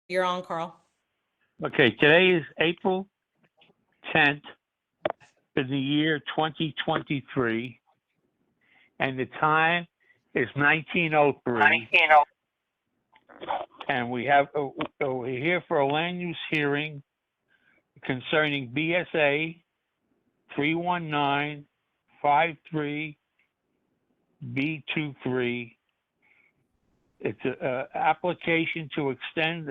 You're on, Carl. Okay, today is April 10th in the year 2023, and the time is 1903. And we're here for a land use hearing concerning BSA 31953B23. It's an application to extend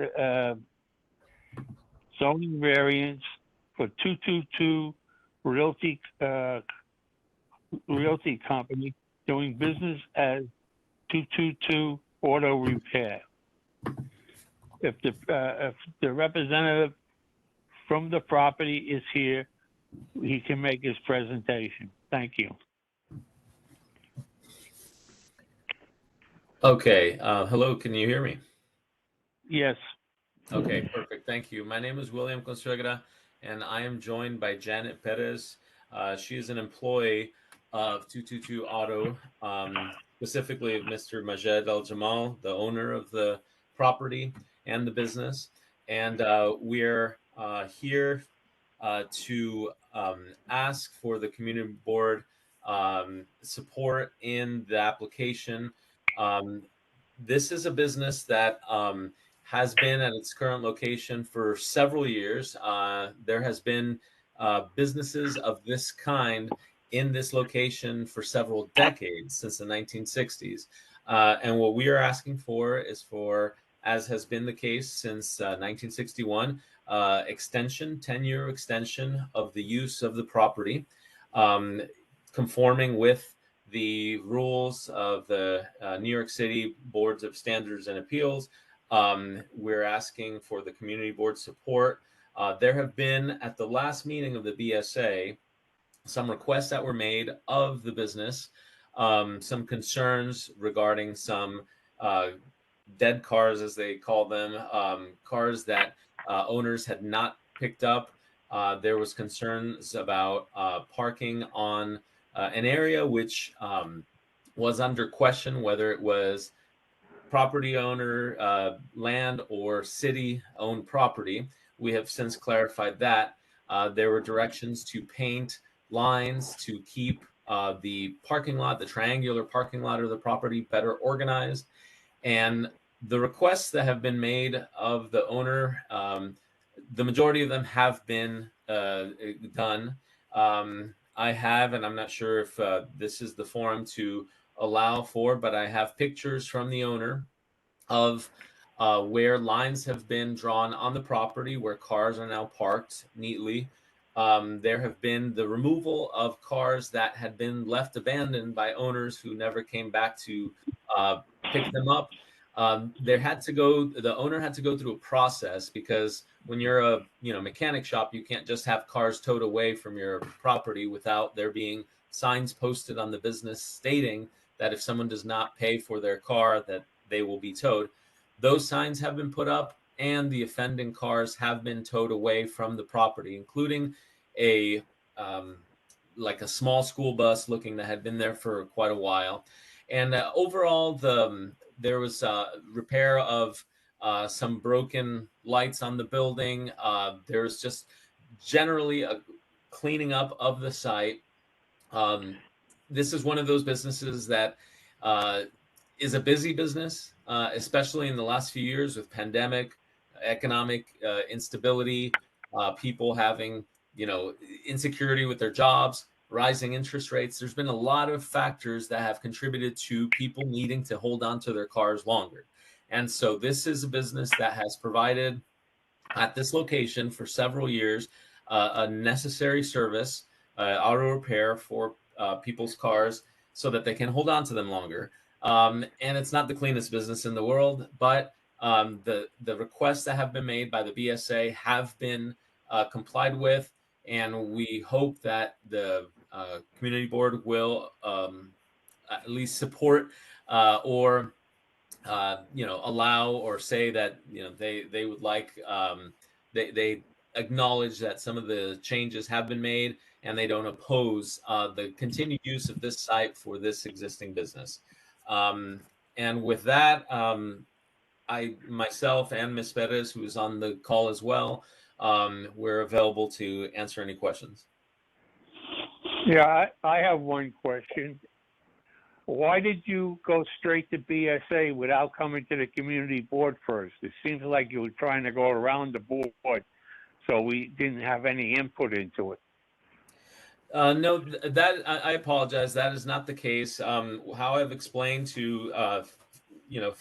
zoning variance for 222 Realty Realty Company doing business as 222 Auto Repair. If the representative from the property is here, he can make his presentation. Thank you. Okay. Hello, can you hear me? Yes. Okay, perfect. Thank you. My name is William Consuegra, and I am joined by Janet Perez. She is an employee of 222 Auto, specifically Mr. Majed Al Jamal, the owner of the property and the business. And we're here to ask for the community board support in the application. This is a business that has been at its current location for several years. There has been businesses of this kind in this location for several decades, since the 1960s. And what we are asking for is for, as has been the case since 1961, extension, 10-year extension of the use of the property, conforming with the rules of the New York City Boards of Standards and Appeals. We're asking for the community board support. There have been, at the last meeting of the BSA, some requests that were made of the business, some concerns regarding some dead cars, as they call them, cars that owners had not picked up. There was concerns about parking on an area which was under question, whether it was property owner land or city-owned property. We have since clarified that. There were directions to paint lines to keep the parking lot, the triangular parking lot of the property, better organized. And the requests that have been made of the owner, the majority of them have been done. I have, and I'm not sure if this is the forum to allow for, but I have pictures from the owner of where lines have been drawn on the property, where cars are now parked neatly. There have been the removal of cars that had been left abandoned by owners who never came back to pick them up. The owner had to go through a process, because when you're a mechanic shop, you can't just have cars towed away from your property without there being signs posted on the business stating that if someone does not pay for their car, that they will be towed. Those signs have been put up, and the offending cars have been towed away from the property, including a like a small school bus looking that had been there for quite a while. And overall, there was repair of some broken lights on the building. There was just generally a cleaning up of the site. This is one of those businesses that is a busy business, especially in the last few years with pandemic, economic instability, people having insecurity with their jobs, rising interest rates. There's been a lot of factors that have contributed to people needing to hold on to their cars longer. And so this is a business that has provided at this location for several years a necessary service, auto repair for people's cars so that they can hold on to them longer. And it's not the cleanest business in the world, but the requests that have been made by the BSA have been complied with. And we hope that the community board will at least support or allow or say that they would like they acknowledge that some of the changes have been made, and they don't oppose the continued use of this site for this existing business. And with that, I myself and Ms. Perez, who is on the call as well, we're available to answer any questions. Yeah, I have one question. Why did you go straight to BSA without coming to the community board first? It seems like you were trying to go around the board, so we didn't have any input into it. No, that I apologize. That is not the case. How I've explained to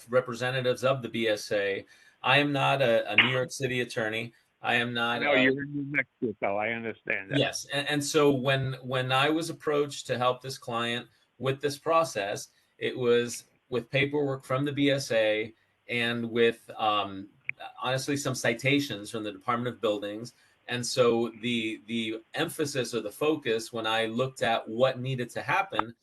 representatives of the BSA, I am not a New York City attorney. I am I not. know you're in New Mexico. I understand that. Yes, and so when I was approached to help this client with this process, it was with paperwork from the BSA and with honestly some citations from the Department of Buildings. And so the emphasis or the focus when I looked at what needed to happen,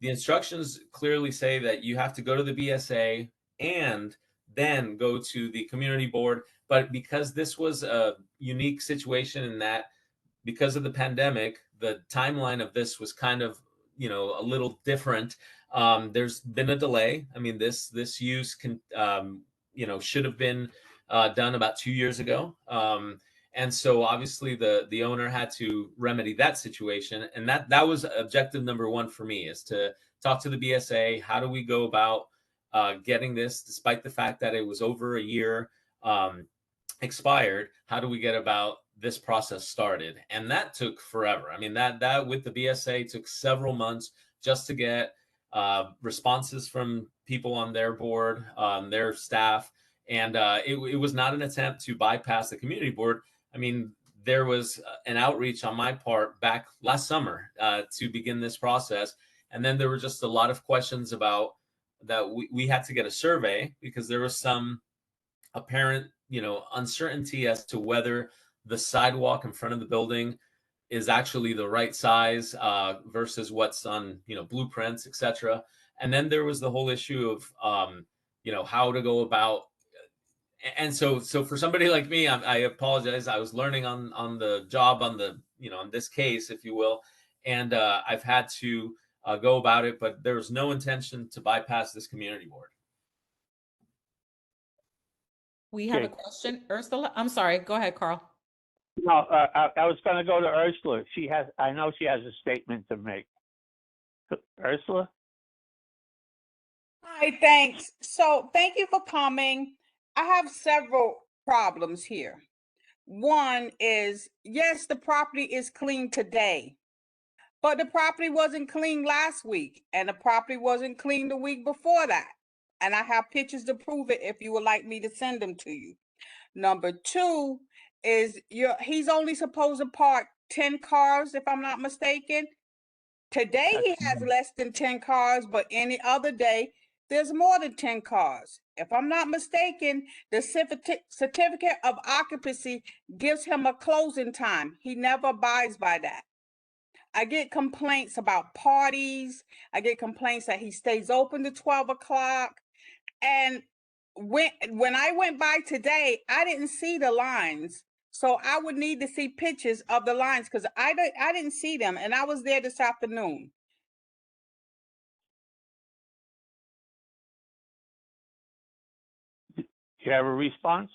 the instructions clearly say that you have to go to the BSA and then go to the community board. But because this was a unique situation in that because of the pandemic, the timeline of this was kind of, a little different. There's been a delay. I mean, this use can, should have been done about 2 years ago. And so obviously the owner had to remedy that situation. And that was objective number one for me, is to talk to the BSA. How do we go about getting this, despite the fact that it was over a year expired? How do we get about this process started? And that took forever. I mean, that with the BSA took several months just to get responses from people on their board, their staff. And it was not an attempt to bypass the community board. I mean, there was an outreach on my part back last summer to begin this process. And then there were just a lot of questions about that. We had to get a survey because there was some apparent, uncertainty as to whether the sidewalk in front of the building is actually the right size versus what's on, blueprints, etc. And then there was the whole issue of, how to go about. And so for somebody like me, I apologize. I was learning on the job on the, on this case, if you will, and I've had to go about it, but there was no intention to bypass this community board. We have a Okay. question, Ursula. I'm sorry. Go ahead, Carl. No, I was going to go to Ursula. I know she has a statement to make. Ursula? Hi, thanks. So thank you for coming. I have several problems here. One is, yes, the property is clean today, but the property wasn't clean last week, and the property wasn't clean the week before that. And I have pictures to prove it if you would like me to send them to you. Number two is he's only supposed to park 10 cars, if I'm not mistaken. Today he has less than 10 cars, but any other day there's more than 10 cars. If I'm not mistaken, the certificate of occupancy gives him a closing time. He never abides by that. I get complaints about parties. I get complaints that he stays open to 12 o'clock. And when I went by today, I didn't see the lines. So I would need to see pictures of the lines because I didn't see them, and I was there this afternoon. You have a response?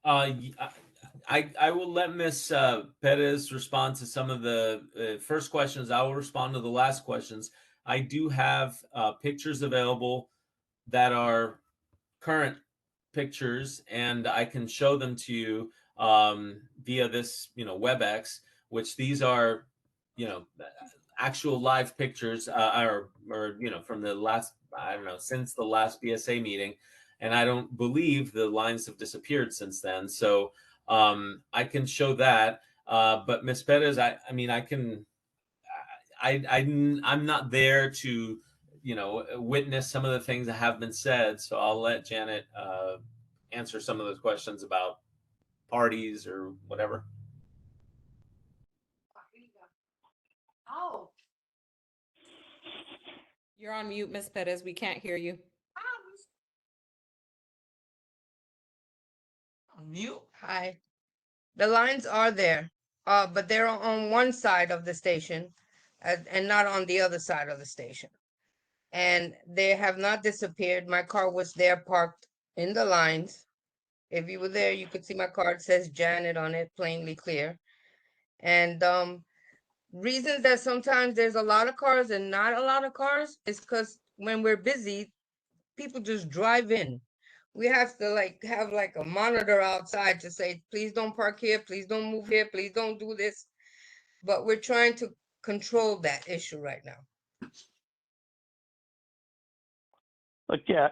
I will let Ms. Perez respond to some of the first questions. I will respond to the last questions. I do have pictures available that are current pictures, and I can show them to you via this, WebEx, which these are, actual live pictures or from the last, I don't know, since the last BSA meeting. And I don't believe the lines have disappeared since then. So I can show that. But Ms. Perez, I'm not there to, witness some of the things that have been said. So I'll let Janet answer some of those questions about parties or whatever. Oh. You're on mute, Ms. Perez. We can't hear you. On mute. Hi. The lines are there, but they're on one side of the station and not on the other side of the station. And they have not disappeared. My car was there parked in the lines. If you were there, you could see my card says Janet on it, plainly clear. And reasons that sometimes there's a lot of cars and not a lot of cars is because when we're busy, people just drive in. We have to have a monitor outside to say, please don't park here, please don't move here, please don't do this. But we're trying to control that issue right now. But yeah,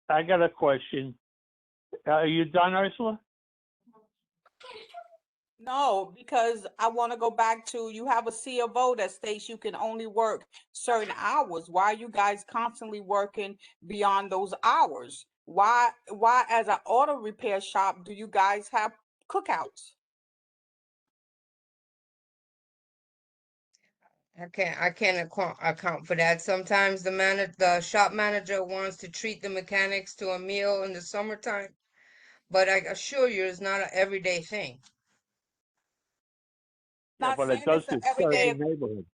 I got a question. Are you done, Ursula? No, because I want to go back to, you have a C of O that states you can only work certain hours. Why are you guys constantly working beyond those hours? Why as an auto repair shop do you guys have cookouts? I can't account for that. Sometimes the shop manager wants to treat the mechanics to a meal in the summertime, but I assure you, it's not an everyday thing. Yeah, Not but it saying does it's an to everyday. certain neighborhoods.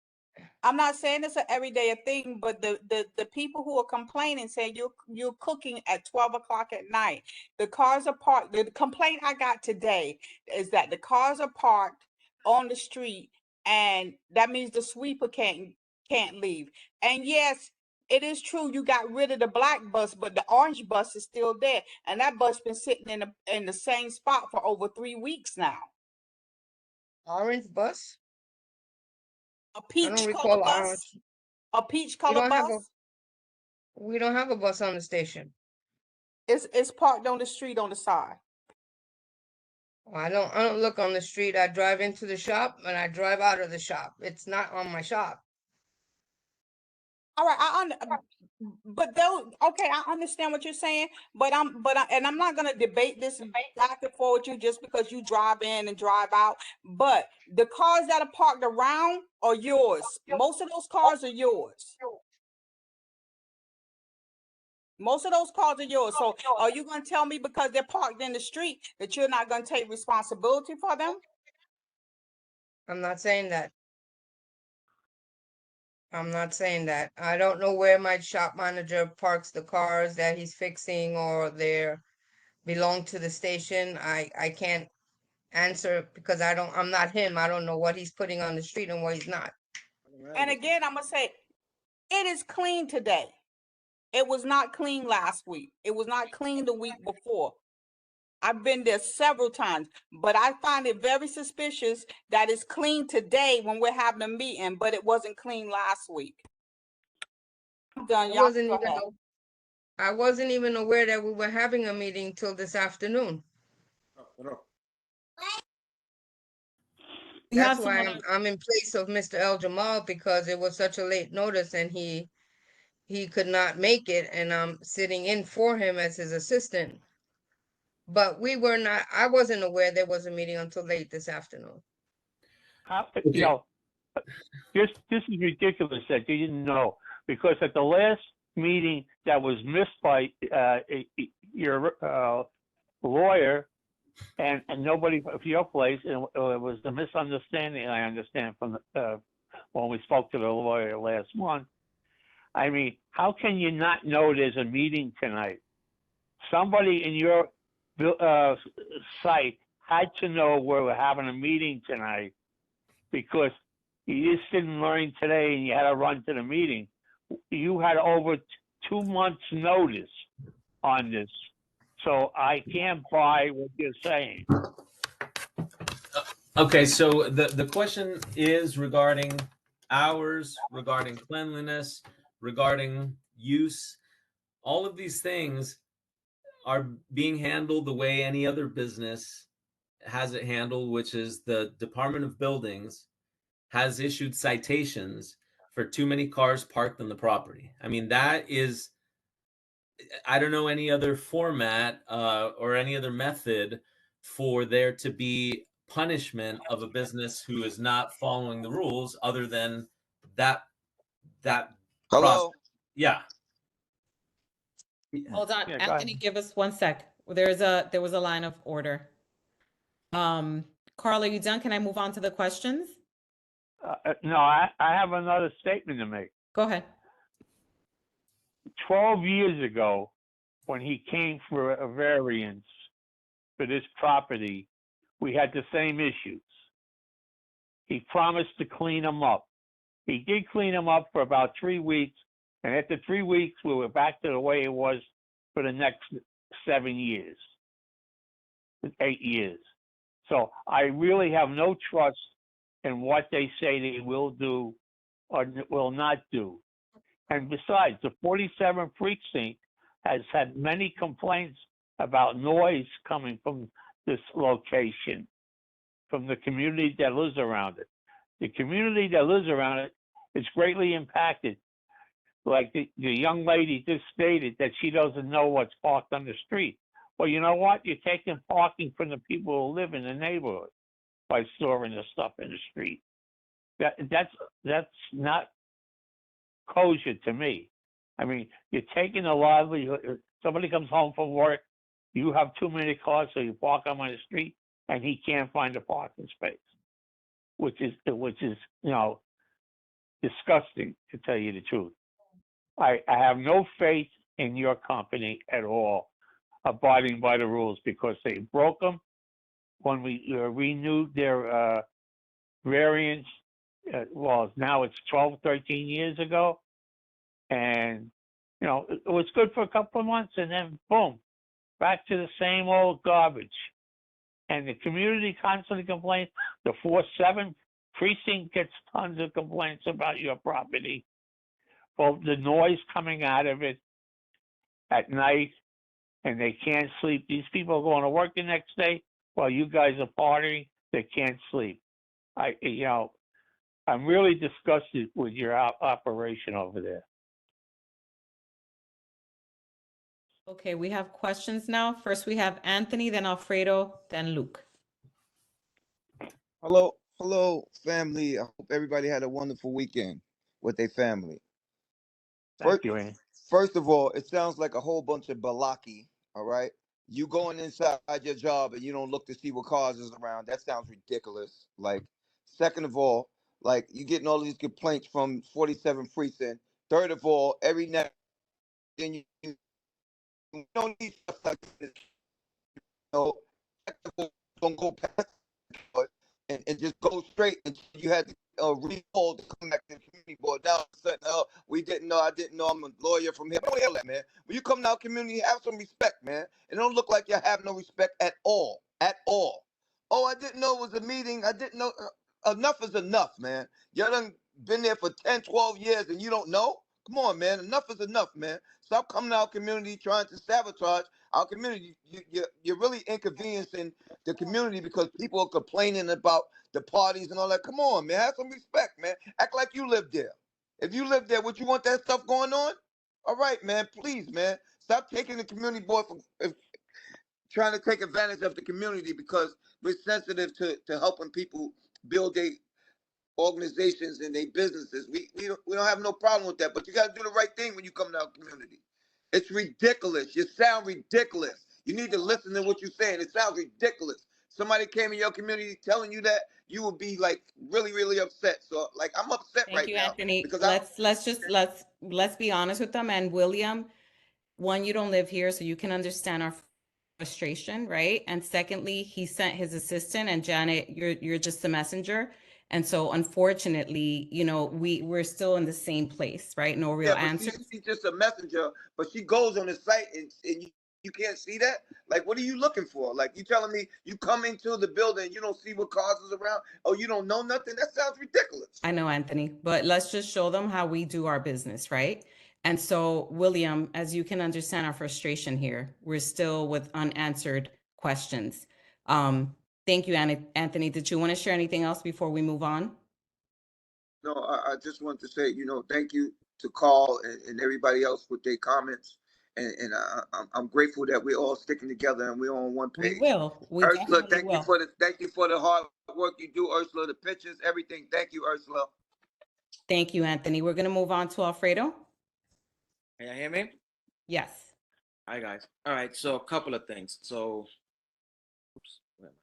I'm not saying it's an everyday thing, but the people who are complaining saying you're cooking at 12 o'clock at night. The cars are parked. The complaint I got today is that the cars are parked on the street, and that means the sweeper can't leave. And yes, it is true you got rid of the black bus, but the orange bus is still there, and that bus been sitting in the same spot for over 3 weeks now. Orange bus? A I don't peach color recall orange. bus. A peach We color don't have a bus. we don't have a bus on the station. It's parked on the street on the side. I don't look on the street. I drive into the shop and I drive out of the shop. It's not on my shop. All right, but though, okay, I understand what you're saying, but I'm not gonna debate this back and forth with you just because you drive in and drive out. But the cars that are parked around are yours. Most of those cars are yours. Most of those cars are yours. So are you gonna tell me because they're parked in the street that you're not gonna take responsibility for them? I'm not saying that. I'm not saying that. I don't know where my shop manager parks the cars that he's fixing or they belong to the station. I can't answer because I'm not him. I don't know what he's putting on the street and what he's not. And again, I'm gonna say it is clean today. It was not clean last week. It was not clean the week before. I've been there several times, but I find it very suspicious that it's clean today when we're having a meeting, but it wasn't clean last week. I'm done. I Y'all wasn't go even ahead. I wasn't even aware that we were having a meeting till this afternoon. We have That's why someone, I'm in place of Mr. El Jamal because it was such a late notice and he could not make it and I'm sitting in for him as his assistant. But I wasn't aware there was a meeting until late this afternoon. You know, this is ridiculous that you didn't know, because at the last meeting that was missed by your lawyer and nobody of your place, and it was a misunderstanding, I understand, from when we spoke to the lawyer last month. I mean, how can you not know there's a meeting tonight? Somebody in your site had to know we're having a meeting tonight, because you just didn't learn today and you had to run to the meeting. You had over 2 months notice on this. So I can't buy what you're saying. Okay, so the question is regarding hours, regarding cleanliness, regarding use. All of these things are being handled the way any other business has it handled, which is the Department of Buildings has issued citations for too many cars parked on the property. I mean, that is, I don't know any other format or any other method for there to be punishment of a business who is not following the rules other than that process. Hello. Yeah. hold on, Yeah, go Anthony, ahead. give us 1 sec. There was a line of order. Carl, are you done? Can I move on to the questions? No, I have another statement to make. Go ahead. 12 years ago, when he came for a variance for this property, we had the same issues. He promised to clean them up. He did clean them up for about 3 weeks, and after 3 weeks, we were back to the way it was for the next 7 years, 8 years. So I really have no trust in what they say they will do or will not do. And besides, the 47th precinct has had many complaints about noise coming from this location, from the community that lives around it. The community that lives around it is greatly impacted. Like the young lady just stated that she doesn't know what's parked on the street. Well, you know what? You're taking parking from the people who live in the neighborhood by storing the stuff in the street. That's not kosher to me. I mean, you're taking a livelihood. Somebody comes home from work, you have too many cars, so you park them on the street, and he can't find a parking space, which is disgusting, to tell you the truth. I have no faith in your company at all, abiding by the rules, because they broke them when we renewed their variance. Well, now it's 12, 13 years ago. And, it was good for a couple of months, and then boom, back to the same old garbage. And the community constantly complains. The 4-7 precinct gets tons of complaints about your property. Well, the noise coming out of it at night, and they can't sleep. These people are going to work the next day while you guys are partying. They can't sleep. I'm really disgusted with your operation over there. Okay, we have questions now. First, we have Anthony, then Alfredo, then Luke. Hello, family. I hope everybody had a wonderful weekend with their family. Thank you, Ann. First of all, it sounds like a whole bunch of balaki, all right? You going inside your job and you don't look to see what cars is around. That sounds ridiculous. Like, second of all, like, you getting all these complaints from 47 precinct. Third of all, every now and then you don't need stuff like this. Don't go past and just go straight until you had to recall to come back to the community board. Now, we didn't know. I didn't know. I'm a lawyer from here. But hell that, man. When you come to our community, have some respect, man. It don't look like you have no respect at all. At all. Oh, I didn't know it was a meeting. I didn't know. Enough is enough, man. You done been there for 10, 12 years and you don't know? Come on, man. Enough is enough, man. Stop coming to our community trying to sabotage our community. You're really inconveniencing the community because people are complaining about the parties and all that. Come on, man. Have some respect, man. Act like you live there. If you live there, would you want that stuff going on? All right, man. Please, man. Stop taking the community board for trying to take advantage of the community because we're sensitive to helping people build their organizations and their businesses. We don't have no problem with that, but you got to do the right thing when you come to our community. It's ridiculous. You sound ridiculous. You need to listen to what you're saying. It sounds ridiculous. Somebody came in your community telling you that, you would be like really, really upset. So like I'm upset Thank right you, now Anthony. because Let's be honest with them. And William, one, you don't live here, so you can understand our frustration, right? And secondly, he sent his assistant, and Janet, you're just the messenger. And so unfortunately, we're still in the same place, right? No real yeah, but answers. she's just a messenger. But she goes on the site and you can't see that. Like, what are you looking for? Like, you telling me you come into the building, you don't see what cars is around? Oh, you don't know nothing? That sounds ridiculous. I know, Anthony, but let's just show them how we do our business, right? And so, William, as you can understand our frustration here, we're still with unanswered questions. Thank you, Anthony. Did you want to share anything else before we move on? No, I just want to say, thank you to Carl and everybody else with their comments. And I'm grateful that we're all sticking together and we're on one We page. will. We Ursula, definitely will. thank you for the hard work you do, Ursula, the pictures, everything. Thank you, Ursula. Thank you, Anthony. We're going to move on to Alfredo. Can you hear me? Yes. Hi, guys. All right, so a couple of things. So, oops. Where am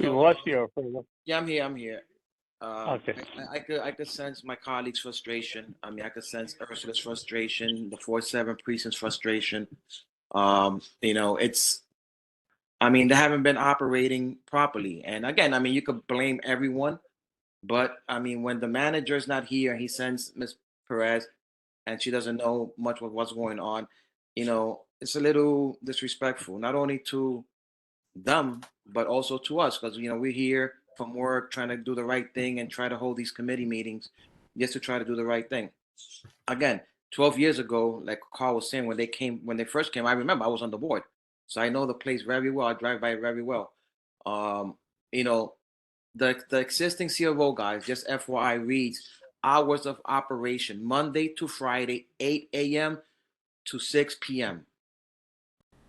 I? We lost you, Alfredo. Yeah, I'm here. Okay. I could sense my colleagues' frustration. I mean, I could sense Ursula's frustration, the 4-7 precinct's frustration. You know, I mean, they haven't been operating properly. And again, I mean, you could blame everyone, but I mean, when the manager's not here, he sends Ms. Perez, and she doesn't know much of what's going on. You know, it's a little disrespectful, not only to them, but also to us, because you know we're here from work trying to do the right thing and try to hold these committee meetings just to try to do the right thing. Again, 12 years ago, like Carl was saying, when they first came, I remember I was on the board, so I know the place very well. I drive by it very well. Um, you know, the existing C of O guys, just FYI, reads hours of operation Monday to Friday, 8 a.m. to 6 p.m.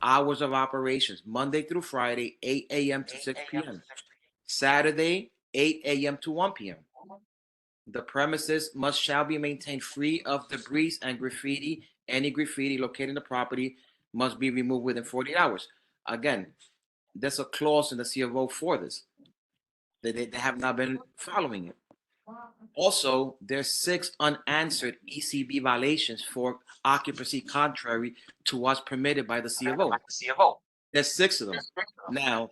Hours of operations Monday through Friday, 8 a.m. to 6 p.m. Saturday, 8 a.m. to 1 p.m. The premises shall be maintained free of debris and graffiti. Any graffiti located in the property must be removed within 48 hours. Again, there's a clause in the C of O for this. They have not been following it. Also, there's 6 unanswered ECB violations for occupancy contrary to what's permitted by the C of O. There's 6 of them. Now,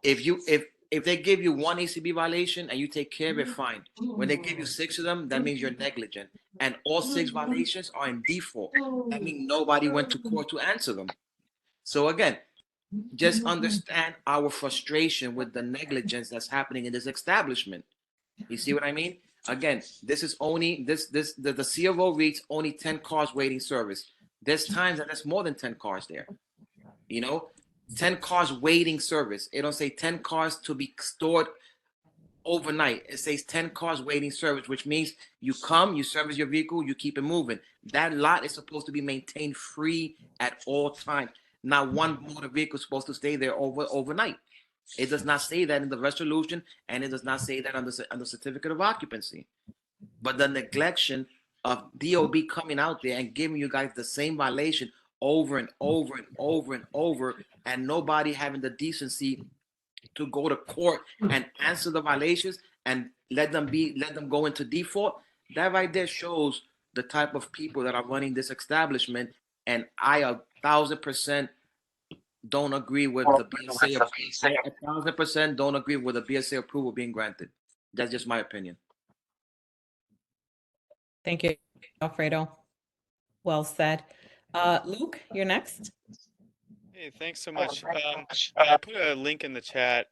if they give you one ECB violation and you take care of it, fine. When they give you 6 of them, that means you're negligent. And all 6 violations are in default. That means nobody went to court to answer them. So again, just understand our frustration with the negligence that's happening in this establishment. You see what I mean? Again, this is only the C of O reads only 10 cars waiting service. There's times that there's more than 10 cars there. You know, 10 cars waiting service. It don't say 10 cars to be stored overnight. It says 10 cars waiting service, which means you come, you service your vehicle, you keep it moving. That lot is supposed to be maintained free at all times. Not one motor vehicle is supposed to stay there overnight. It does not say that in the resolution, and it does not say that on the certificate of occupancy. But the neglection of DOB coming out there and giving you guys the same violation over and over and over and over, and nobody having the decency to go to court and answer the violations and let them go into default, that right there shows the type of people that are running this establishment. And I 1,000% don't agree with the BSA. I 1,000% don't agree with the BSA approval being granted. That's just my opinion. Thank you, Alfredo. Well said. Luke, you're next. Hey, thanks so much. I put a link in the chat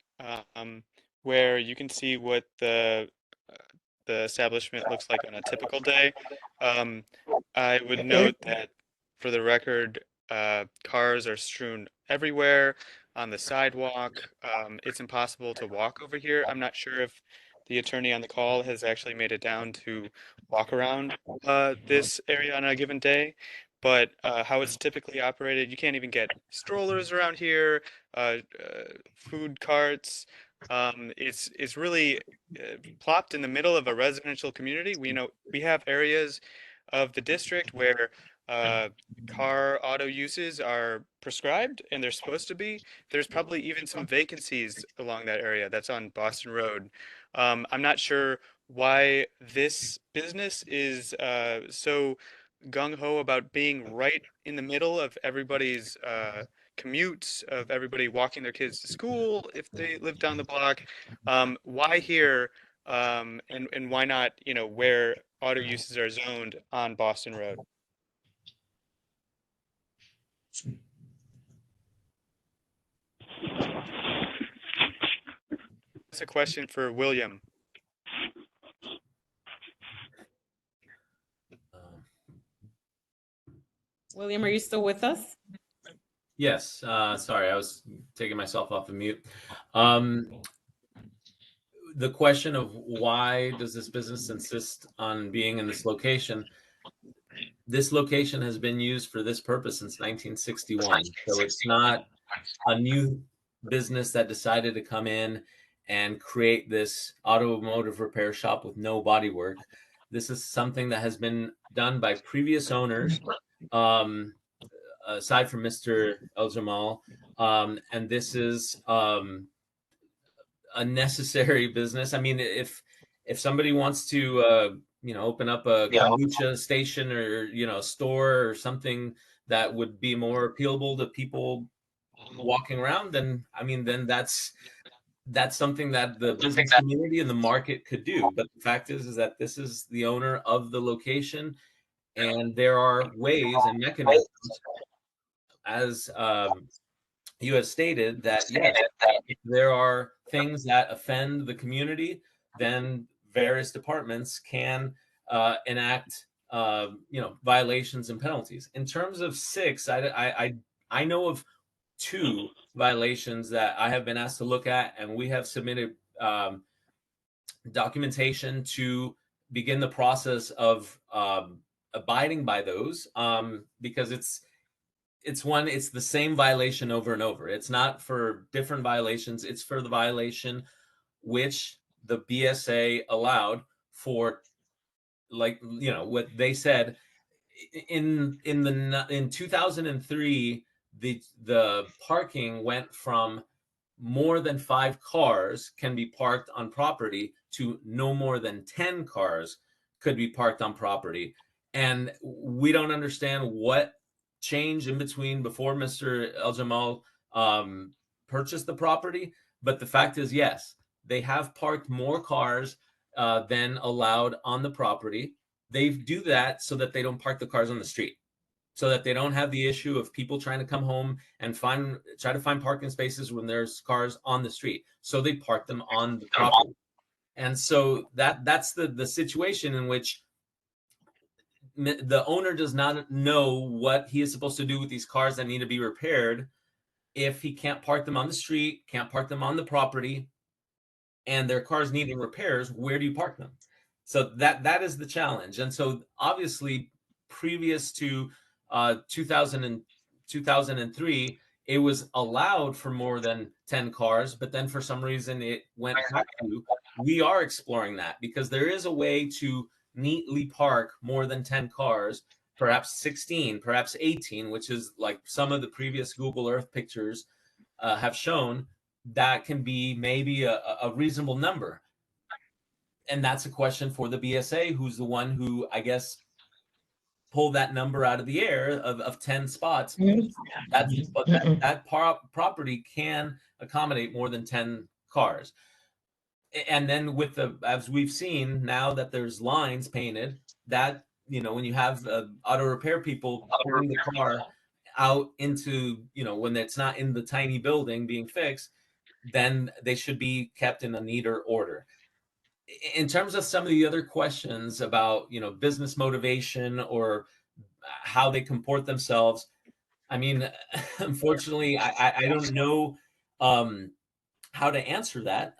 where you can see what the establishment looks like on a typical day. I would note that, for the record, cars are strewn everywhere on the sidewalk. It's impossible to walk over here. I'm not sure if the attorney on the call has actually made it down to walk around this area on a given day. But how it's typically operated, you can't even get strollers around here, food carts. It's really plopped in the middle of a residential community. We have areas of the district where auto uses are prescribed, and they're supposed to be. There's probably even some vacancies along that area that's on Boston Road. I'm not sure why this business is so gung-ho about being right in the middle of everybody's commutes, of everybody walking their kids to school if they live down the block. Why here, and why not, where auto uses are zoned on Boston Road? That's a question for William. William, are you still with us? Yes, sorry, I was taking myself off of mute. The question of why does this business insist on being in this location? This location has been used for this purpose since 1961. So it's not a new business that decided to come in and create this automotive repair shop with no body work. This is something that has been done by previous owners, aside from Mr. El Jamal. And this is a necessary business. I mean, if if somebody wants to, open up a kombucha station or, store or something that would be more appealable to people walking around, then, I mean, then that's something that the business community and the market could do. But the fact is that this is the owner of the location, and there are ways and mechanisms, as you have stated, that yes, if there are things that offend the community, then various departments can enact violations and penalties. In terms of 6, I know of 2 violations that I have been asked to look at, and we have submitted documentation to begin the process of abiding by those, because it's the same violation over and over. It's not for different violations. It's for the violation which the BSA allowed for, like, what they said in 2003, the parking went from more than 5 cars can be parked on property to no more than 10 cars could be parked on property. And we don't understand what changed in between before Mr. El Jamal purchased the property. But the fact is, yes, they have parked more cars than allowed on the property. They do that so that they don't park the cars on the street, so that they don't have the issue of people trying to come home and try to find parking spaces when there's cars on the street. So they park them on the property. And so that's the situation in which the owner does not know what he is supposed to do with these cars that need to be repaired if he can't park them on the street, can't park them on the property, and their cars needing repairs. Where do you park them? So that is the challenge. And so obviously, previous to 2003, it was allowed for more than 10 cars, but then for some reason it went back to, we are exploring that, because there is a way to neatly park more than 10 cars, perhaps 16, perhaps 18, which is like some of the previous Google Earth pictures have shown. That can be maybe a reasonable number. And that's a question for the BSA, who's the one who, I guess, pulled that number out of the air of 10 spots. That property can accommodate more than 10 cars. And then as we've seen now that there's lines painted, that, when you have auto repair people pulling the car out into, when it's not in the tiny building being fixed, then they should be kept in a neater order. In terms of some of the other questions about, business motivation or how they comport themselves, I mean, unfortunately, I don't know how to answer that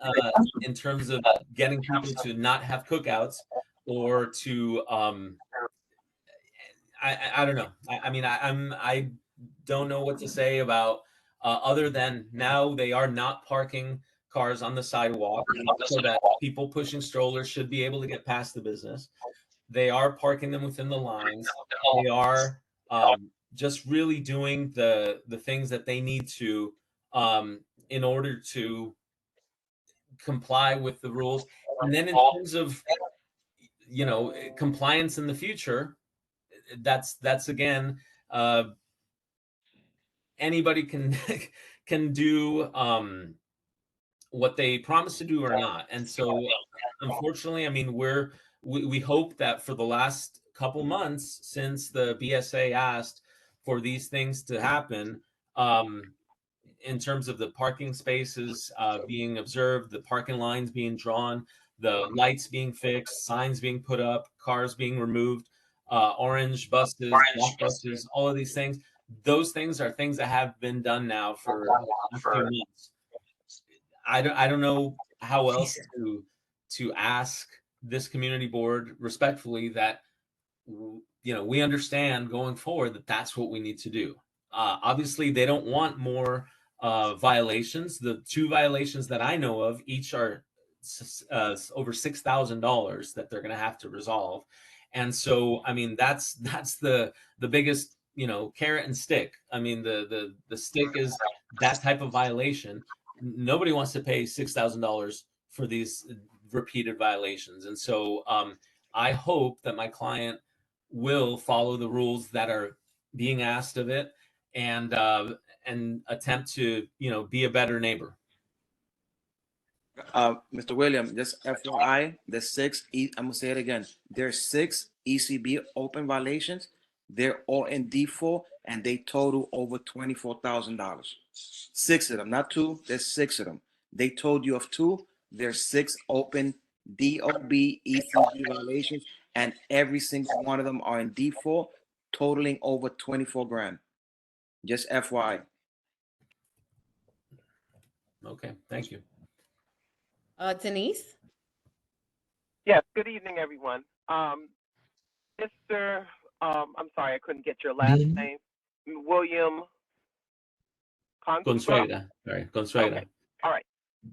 in terms of getting people to not have cookouts or to I don't know. I mean, I don't know what to say about other than now they are not parking cars on the sidewalk so that people pushing strollers should be able to get past the business. They are parking them within the lines. They are just really doing the things that they need to in order to comply with the rules. And then in terms of compliance in the future, that's again, anybody can can do what they promise to do or not. And so unfortunately, I mean, we hope that for the last couple months since the BSA asked for these things to happen, in terms of the parking spaces being observed, the parking lines being drawn, the lights being fixed, signs being put up, cars being removed, orange buses, black buses, all of these things. Those things are things that have been done now for a few months. I don't know how else to ask this community board respectfully that we understand going forward that that's what we need to do. Obviously, they don't want more violations. The 2 violations that I know of each are over $6,000 that they're going to have to resolve. And so, I mean, that's the biggest, carrot and stick. I mean, the stick is that type of violation. Nobody wants to pay $6,000 for these repeated violations. And so I hope that my client will follow the rules that are being asked of it, and attempt to, be a better neighbor. Mr. William, just FYI, I'm gonna say it again. There's 6 ECB open violations. They're all in default, and they total over $24,000. 6 of them, not 2. There's 6 of them. They told you of 2. There's 6 open DOB ECB violations, and every single one of them are in default, totaling over 24 grand. Just FYI. Okay, thank you. Denise? Yes, good evening, everyone. Mr. I'm sorry, I couldn't get your last name. William Consuegra. Sorry, Consuegra. Okay. All right.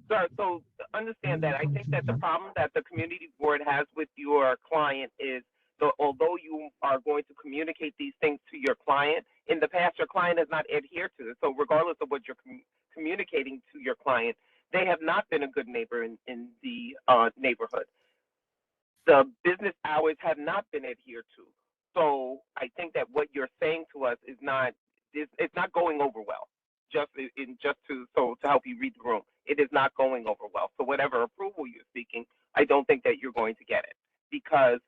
Sir, so understand that I think that the problem that the community board has with your client is although you are going to communicate these things to your client, in the past your client has not adhered to it. So regardless of what you're communicating to your client, they have not been a good neighbor in the neighborhood. The business hours have not been adhered to. So I think that what you're saying to us is it's not going over well. To help you read the room, it is not going over well. So whatever approval you're seeking, I don't think that you're going to get it because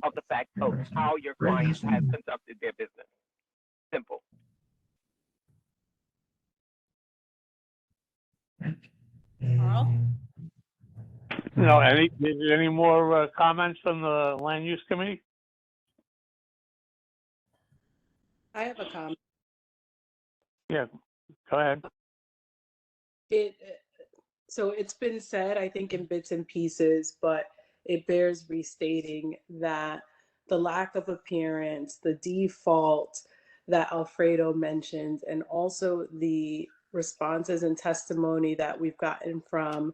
of the fact of how your client has conducted their business. Simple. Carl? No, any more comments from the land use committee? I have a comment. Yeah, go ahead. So it's been said, I think, in bits and pieces, but it bears restating that the lack of appearance, the default that Alfredo mentioned, and also the responses and testimony that we've gotten from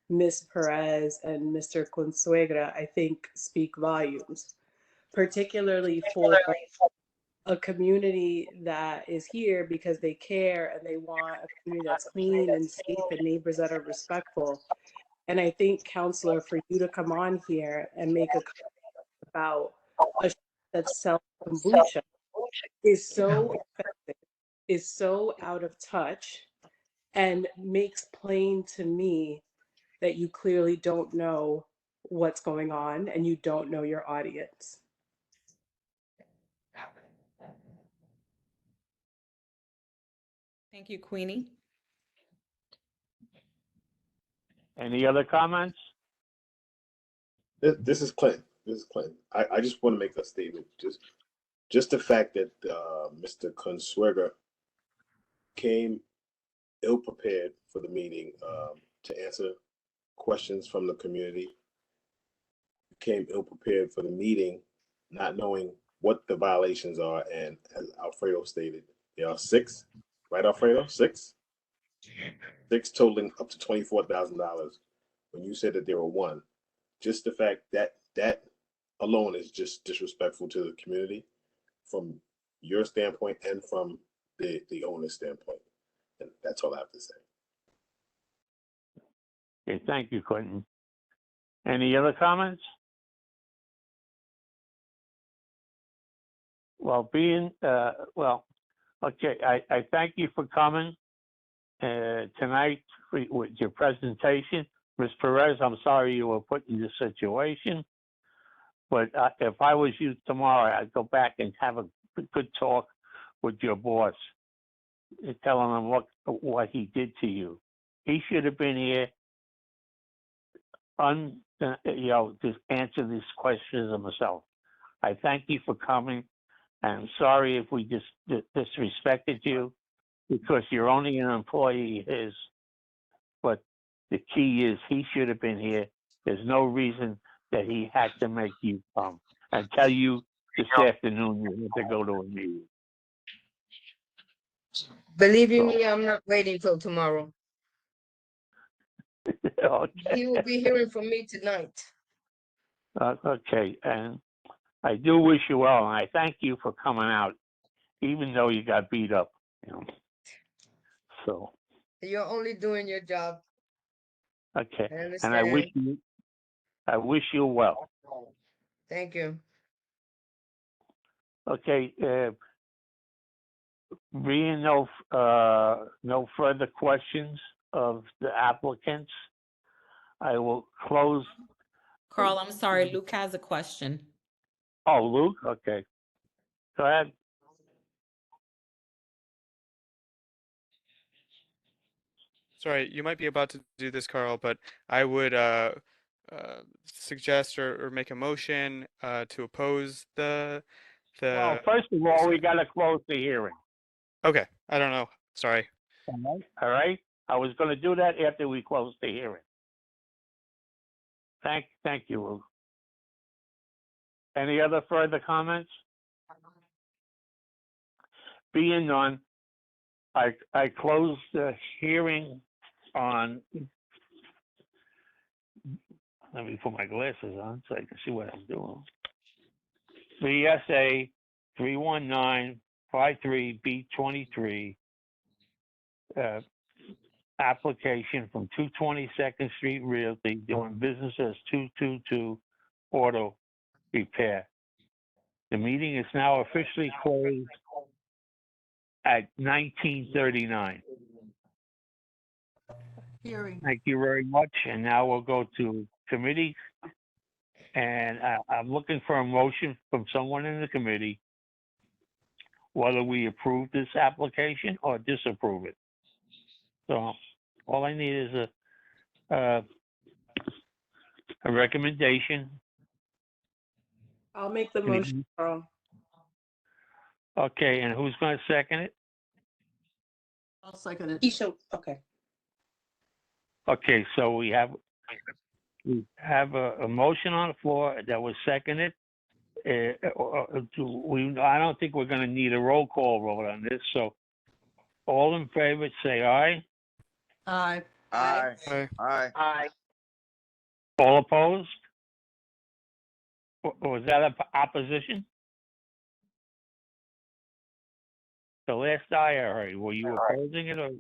Ms. Perez and Mr. Consuegra, I think speak volumes, particularly for a community that is here because they care and they want a community that's clean and safe and neighbors that are respectful. And I think, Counselor, for you to come on here and make a comment about a shop that sells kombucha is so offensive, is so out of touch, and makes plain to me that you clearly don't know what's going on and you don't know your audience. Thank you, Queenie. Any other comments? This is Clinton. I just want to make a statement. Just the fact that Mr. Consuegra came ill prepared for the meeting to answer questions from the community. Came ill prepared for the meeting, not knowing what the violations are, and as Alfredo stated, there are 6, right, Alfredo? 6 totaling up to $24,000. When you said that there were 1, just the fact that alone is just disrespectful to the community from your standpoint and from the owner's standpoint. And that's all I have to say. Okay, thank you, Quentin. Any other comments? Well, okay, I thank you for coming tonight with your presentation. Ms. Perez, I'm sorry you were put in this situation, but if I was you tomorrow, I'd go back and have a good talk with your boss, telling him what he did to you. He should have been here, to answer these questions himself. I thank you for coming, and I'm sorry if we disrespected you, because you're only an employee of his. But the key is he should have been here. There's no reason that he had to make you come and tell you this afternoon you have to go to a meeting. Believe you me, I'm not waiting till tomorrow. Okay. He will be hearing from me tonight. Okay, and I do wish you well, and I thank you for coming out, even though you got beat up. So. You're only doing your job. Okay, I and I wish understand. I wish you well. Thank you. Okay, being no further questions of the applicants, I will close. Carl, I'm sorry, Luke has a question. Oh, Luke, okay. Go ahead. Sorry, you might be about to do this, Carl, but I would suggest or make a motion to oppose the Well, first of all, we gotta close the hearing. Okay, I don't know. Sorry. All right? I was gonna do that after we close the hearing. Thank you, Luke. Any other further comments? Being none, I close the hearing on, let me put my glasses on so I can see what I'm doing. BSA 31953B23, application from 222nd Street Realty, doing business as 222 Auto Repair. The meeting is now officially closed at 19:39. Hearing. Thank you very much. And now we'll go to committee. And I'm looking for a motion from someone in the committee whether we approve this application or disapprove it. So all I need is a recommendation. I'll make the Can we- motion, Carl. Okay, and who's going to second it? I'll second it. Keisha, okay. Okay, so we have a motion on the floor that was seconded. I don't think we're going to need a roll call vote on this. So all in favor, say aye. Aye. Aye. Aye. Aye. Aye. All opposed? Was that opposition? The last I heard, were you opposing it or?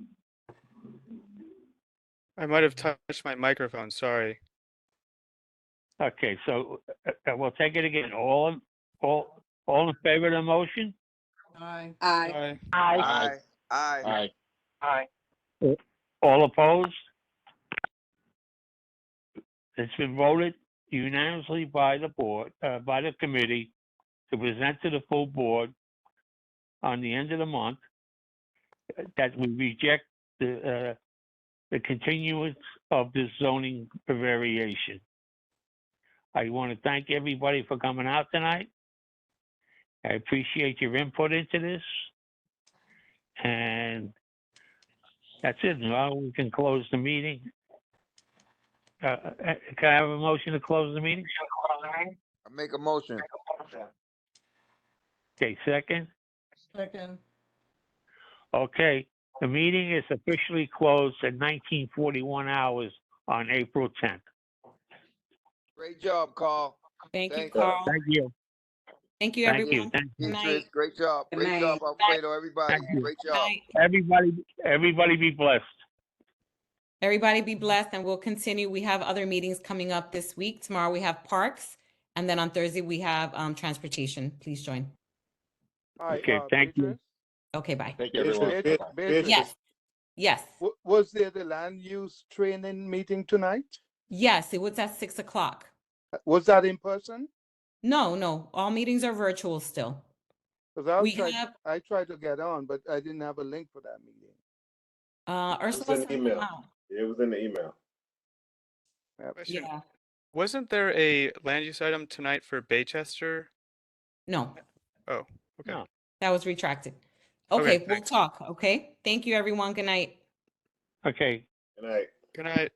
I might have touched my microphone. Sorry. Okay, so we'll take it again. All in favor of the motion? Aye. Aye. Aye. Aye. Aye. All opposed? It's been voted unanimously by the board, by the committee, to present to the full board on the end of the month that we reject the continuance of this zoning variation. I want to thank everybody for coming out tonight. I appreciate your input into this. And that's it. Now we can close the meeting. Can I have a motion to close the meeting? I make a motion. Okay, second. Second. Okay, the meeting is officially closed at 19:41 hours on April 10th. Great job, Carl. Thank you, Thank you. Carl. Thank you. Thank you, Thank everyone. you. Thank you. Good night. Beatrice, great job. Good Great night. job, Alfredo, everybody. Thank you. Great Good job. night. Everybody be blessed. Everybody be blessed, and we'll continue. We have other meetings coming up this week. Tomorrow we have parks, and then on Thursday we have transportation. Please join. Hi, Okay, thank you. Beatrice. Okay, bye. Thank you, everyone. Beatrice, Beatrice, Yes. Yes. was there the land use training meeting tonight? Yes, it was at 6 o'clock. Was that in person? No, all meetings are virtual still. Because We have, I tried to get on, but I didn't have a link for that meeting. It was Ursula an sent them email. out. It was in the email. Yep. Question. Yeah, Wasn't there a land use item tonight for Baychester? no, Oh, okay. No. that was retracted. Okay, Okay, we'll thanks. talk, okay? Thank you, everyone. Good night. Okay. Good night. Good night.